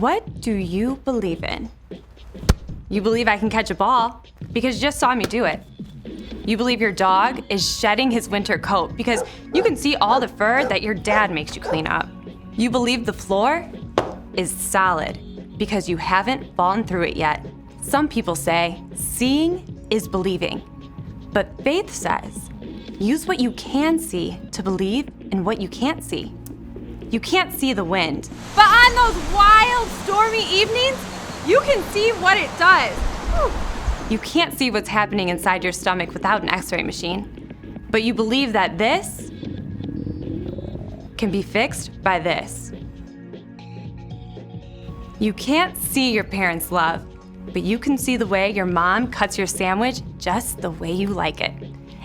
What do you believe in? You believe I can catch a ball because you just saw me do it. You believe your dog is shedding his winter coat because you can see all the fur that your dad makes you clean up. You believe the floor is solid because you haven't fallen through it yet. Some people say seeing is believing, but faith says use what you can see to believe in what you can't see. You can't see the wind, but on those wild, stormy evenings, you can see what it does. You can't see what's happening inside your stomach without an X-ray machine, but you believe that this can be fixed by this. You can't see your parents' love, but you can see the way your mom cuts your sandwich just the way you like it,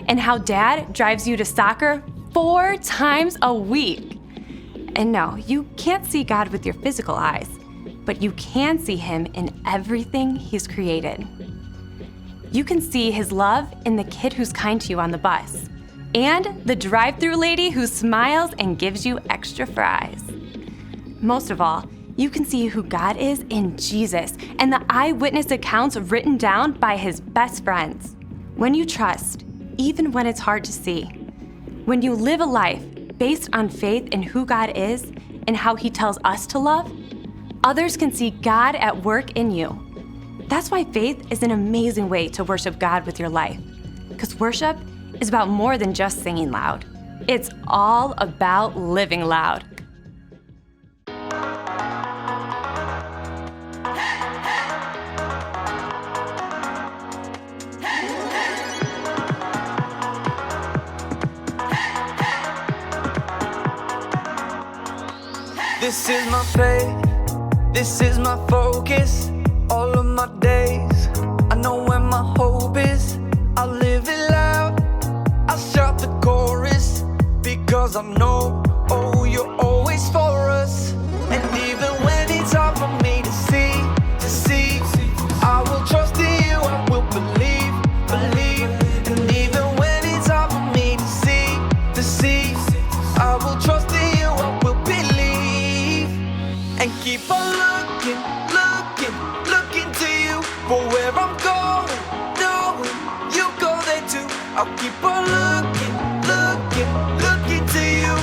and how dad drives you to soccer 4 times a week. And no, you can't see God with your physical eyes, but you can see him in everything he's created. You can see his love in the kid who's kind to you on the bus, and the drive-thru lady who smiles and gives you extra fries. Most of all, you can see who God is in Jesus and the eyewitness accounts written down by his best friends. When you trust, even when it's hard to see, when you live a life based on faith in who God is and how he tells us to love, others can see God at work in you. That's why faith is an amazing way to worship God with your life. Because worship is about more than just singing loud. It's all about living loud. This is my faith, this is my focus, all of my days. I know where my hope is, I live it loud. I shout the chorus, because I know, oh, you're always for us. And even when it's hard for me to see, I will trust in you, I will believe. And even when it's hard for me to see, I will trust in you, I will believe. And keep on looking to you for where I'm going, knowing you go there too. I'll keep on looking to you.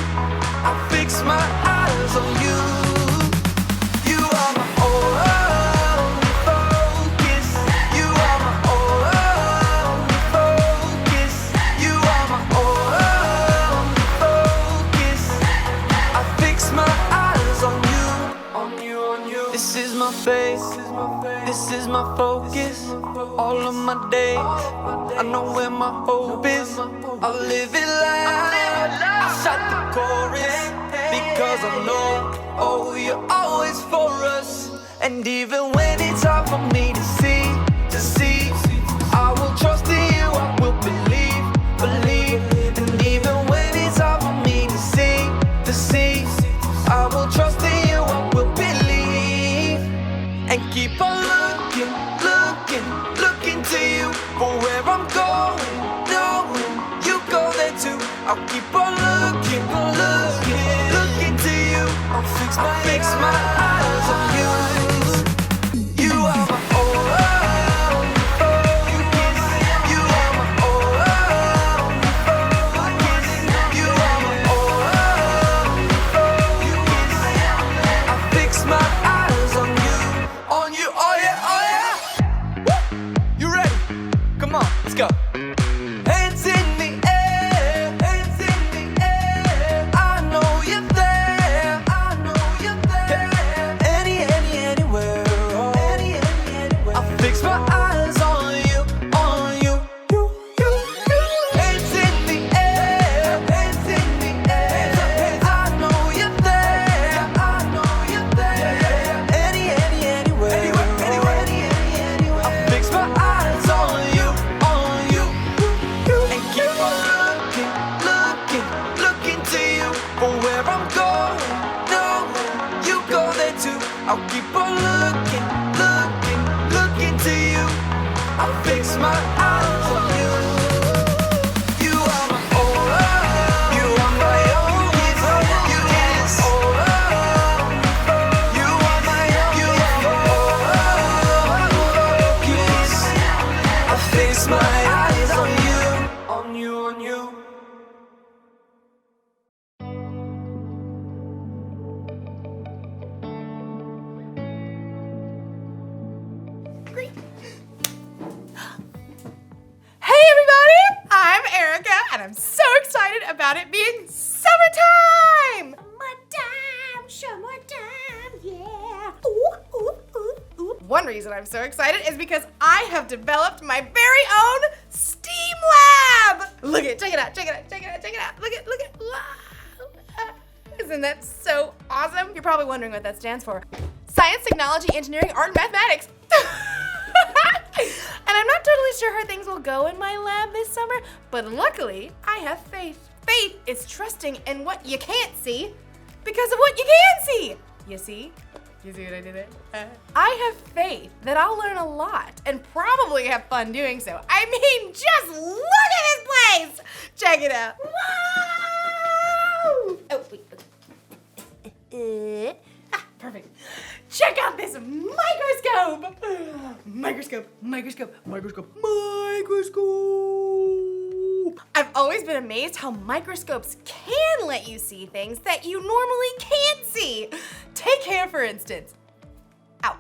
I'll fix my eyes on you. You are my only focus. You are my only focus. You are my only focus. I fix my eyes on you. This is my faith, this is my focus, all of my days. I know where my hope is, I'll live it loud. I shout the chorus, because I know, oh, you're always for us. And even when it's hard for me to see, I will trust in you, I will believe. And even when it's hard for me to see, I will trust in you, I will believe. And keep on looking to you for where I'm going, knowing you go there too. I'll keep on looking to you. I'll fix my eyes on you. You are my only focus. You are my only focus. You are my only focus. I fix my eyes on you, oh yeah. Woo! You ready? Come on, let's go. Hands in the air, hands in the air. I know you're there, I know you're there. Anywhere, oh. Anywhere. I fix my eyes on you, on you. Hands in the air, hands in the air. I know you're there, I know you're there. Anywhere. I fix my eyes on you, and keep on looking to you for where I'm going, knowing you go there too. I'll keep on looking to you. I'll fix my eyes on you. You are my only, you are my only, you are my only, you are my only. fix my eyes on you, on you, on you. Hey everybody, I'm Erica and I'm so excited about it being summertime! Summertime, yeah. Ooh, ooh, ooh, ooh. One reason I'm so excited is because I have developed my very own STEAM lab! Look at it, check it out, check it out, check it out, check it out. Look at, wow. Isn't that so awesome? You're probably wondering what that stands for. Science, technology, engineering, art, and mathematics. And I'm not totally sure how things will go in my lab this summer, but luckily I have faith. Faith is trusting in what you can't see because of what you can see. You see? You see what I did there? I have faith that I'll learn a lot and probably have fun doing so. I mean, just look at this place! Check it out. Wow! Oh, wait. Perfect. Check out this microscope! Microscope. I've always been amazed how microscopes can let you see things that you normally can't see. Take hair, for instance. Ow.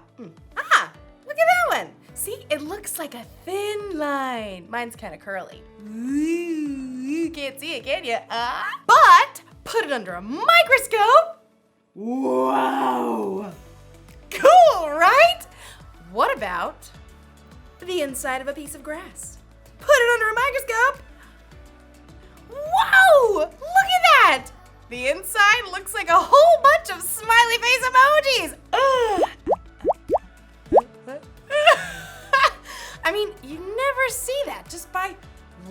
Ah, look at that one. See, it looks like a thin line. Mine's kind of curly. Ooh, you can't see it, can you? But put it under a microscope. Wow. Cool, right? What about the inside of a piece of grass? Put it under a microscope. Whoa! Look at that! The inside looks like a whole bunch of smiley face emojis. I mean, you never see that just by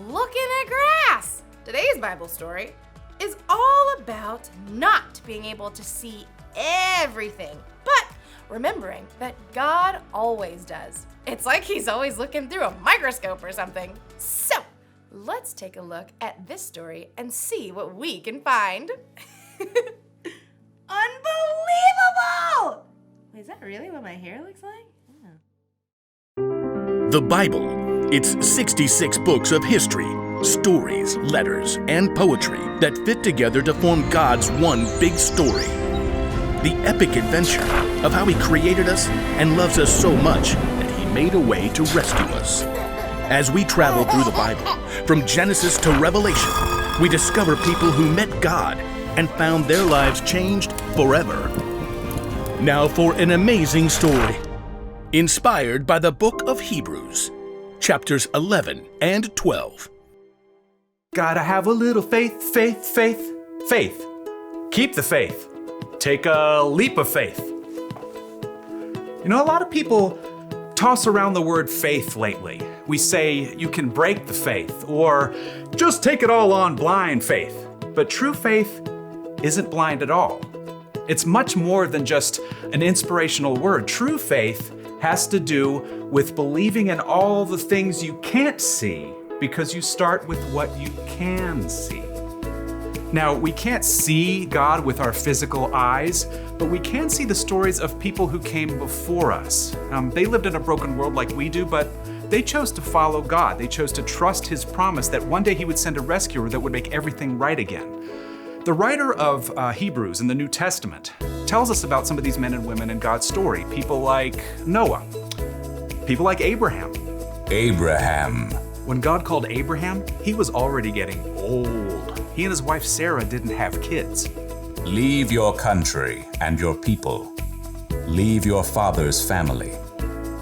looking at grass. Today's Bible story is all about not being able to see everything, but remembering that God always does. It's like he's always looking through a microscope or something. So, let's take a look at this story and see what we can find. Unbelievable! Is that really what my hair looks like? Yeah. The Bible. It's 66 books of history, stories, letters, and poetry that fit together to form God's one big story. The epic adventure of how He created us and loves us so much that He made a way to rescue us. As we travel through the Bible, from Genesis to Revelation, we discover people who met God and found their lives changed forever. Now for an amazing story, inspired by the book of Hebrews, chapters 11 and 12. Gotta have a little faith, faith, faith, faith. Keep the faith. Take a leap of faith. You know, a lot of people toss around the word faith lately. We say you can break the faith or just take it all on blind faith. But true faith isn't blind at all. It's much more than just an inspirational word. True faith has to do with believing in all the things you can't see because you start with what you can see. Now, we can't see God with our physical eyes, but we can see the stories of people who came before us. They lived in a broken world like we do, but they chose to follow God. They chose to trust His promise that one day He would send a rescuer that would make everything right again. The writer of Hebrews in the New Testament tells us about some of these men and women in God's story. People like Noah, people like Abraham. When God called Abraham, he was already getting old. He and his wife Sarah didn't have kids. Leave your country and your people. Leave your father's family.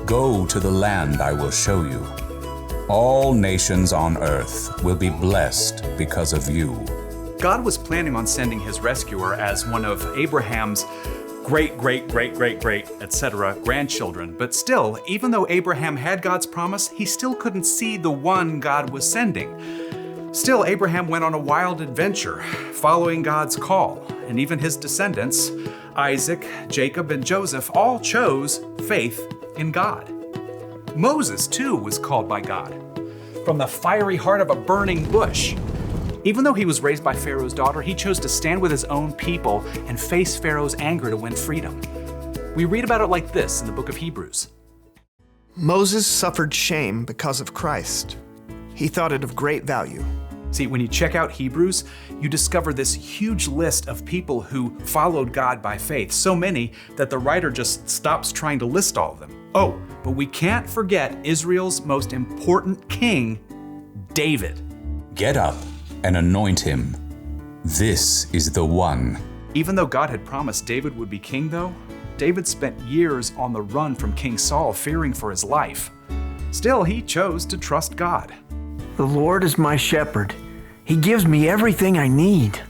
Go to the land I will show you. All nations on earth will be blessed because of you. God was planning on sending his rescuer as one of Abraham's great, etc. grandchildren. But still, even though Abraham had God's promise, he still couldn't see the one God was sending. Still, Abraham went on a wild adventure, following God's call, and even his descendants, Isaac, Jacob, and Joseph, all chose faith in God. Moses, too, was called by God from the fiery heart of a burning bush. Even though he was raised by Pharaoh's daughter, he chose to stand with his own people and face Pharaoh's anger to win freedom. We read about it like this in the book of Hebrews. Moses suffered shame because of Christ. He thought it of great value. See, when you check out Hebrews, you discover this huge list of people who followed God by faith, so many that the writer just stops trying to list all of them. Oh, but we can't forget Israel's most important king, David. Get up and anoint him. This is the one. Even though God had promised David would be king, though, David spent years on the run from King Saul, fearing for his life. Still, he chose to trust God. The Lord is my shepherd. He gives me everything I need.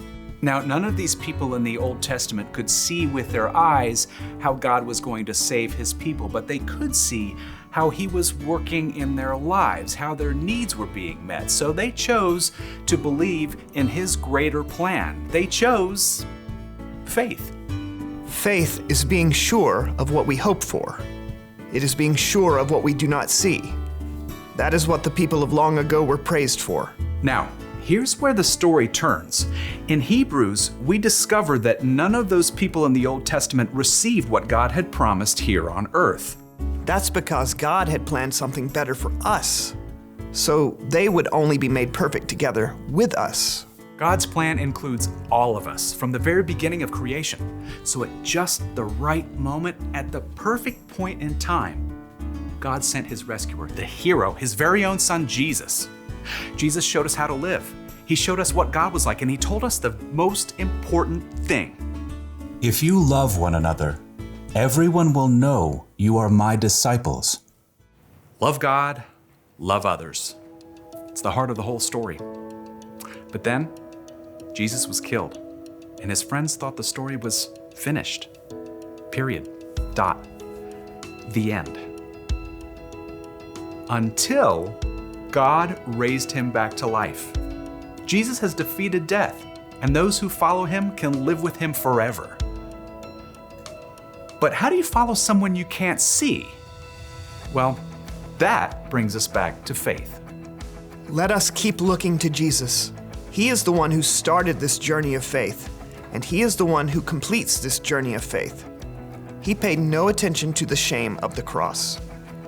Now, none of these people in the Old Testament could see with their eyes how God was going to save his people, but they could see how he was working in their lives, how their needs were being met. So they chose to believe in his greater plan. They chose faith. Faith is being sure of what we hope for. It is being sure of what we do not see. That is what the people of long ago were praised for. Now, here's where the story turns. In Hebrews, we discover that none of those people in the Old Testament received what God had promised here on earth. That's because God had planned something better for us, so they would only be made perfect together with us. God's plan includes all of us from the very beginning of creation. So at just the right moment, at the perfect point in time, God sent his rescuer, the hero, his very own son, Jesus. Jesus showed us how to live. He showed us what God was like, and he told us the most important thing. If you love one another, everyone will know you are my disciples. Love God, love others. It's the heart of the whole story. But then, Jesus was killed, and his friends thought the story was finished. Period. Dot. The end. Until God raised him back to life. Jesus has defeated death, and those who follow him can live with him forever. But how do you follow someone you can't see? Well, that brings us back to faith. Let us keep looking to Jesus. He is the one who started this journey of faith, and he is the one who completes this journey of faith. He paid no attention to the shame of the cross.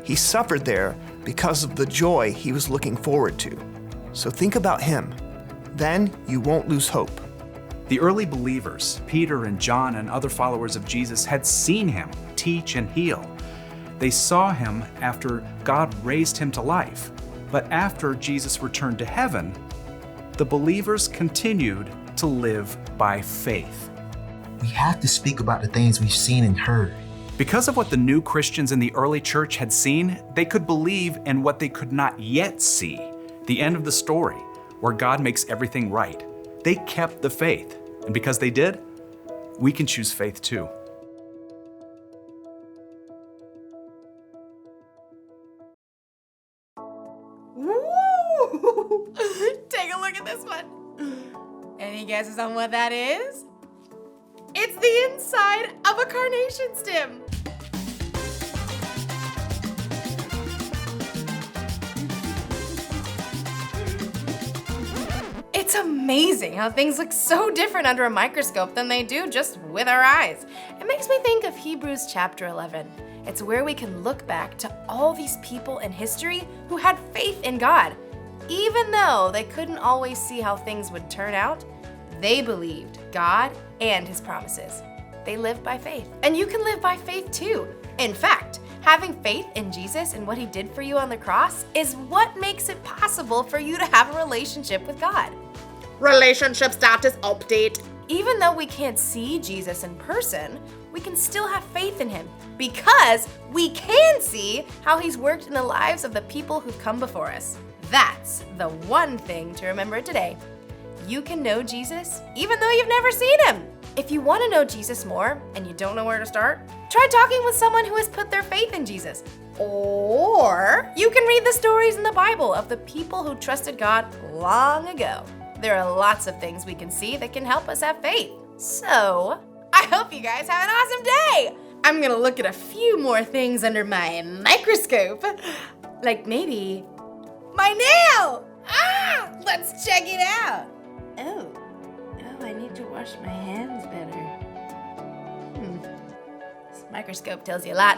He suffered there because of the joy he was looking forward to. So think about him. Then you won't lose hope. The early believers, Peter and John and other followers of Jesus, had seen him teach and heal. They saw him after God raised him to life. But after Jesus returned to heaven, the believers continued to live by faith. We have to speak about the things we've seen and heard. Because of what the new Christians in the early church had seen, they could believe in what they could not yet see, the end of the story, where God makes everything right. They kept the faith, and because they did, we can choose faith too. Woo! Take a look at this one. Any guesses on what that is? It's the inside of a carnation stem. It's amazing how things look so different under a microscope than they do just with our eyes. It makes me think of Hebrews chapter 11. It's where we can look back to all these people in history who had faith in God. Even though they couldn't always see how things would turn out, they believed God and his promises. They lived by faith. And you can live by faith too. In fact, having faith in Jesus and what he did for you on the cross is what makes it possible for you to have a relationship with God. Relationship status update. Even though we can't see Jesus in person, we can still have faith in him because we can see how he's worked in the lives of the people who've come before us. That's the one thing to remember today. You can know Jesus even though you've never seen him. If you want to know Jesus more and you don't know where to start, try talking with someone who has put their faith in Jesus. Or you can read the stories in the Bible of the people who trusted God long ago. There are lots of things we can see that can help us have faith. So, I hope you guys have an awesome day! I'm gonna look at a few more things under my microscope. Like maybe my nail! Let's check it out. Oh, I need to wash my hands better. This microscope tells you a lot.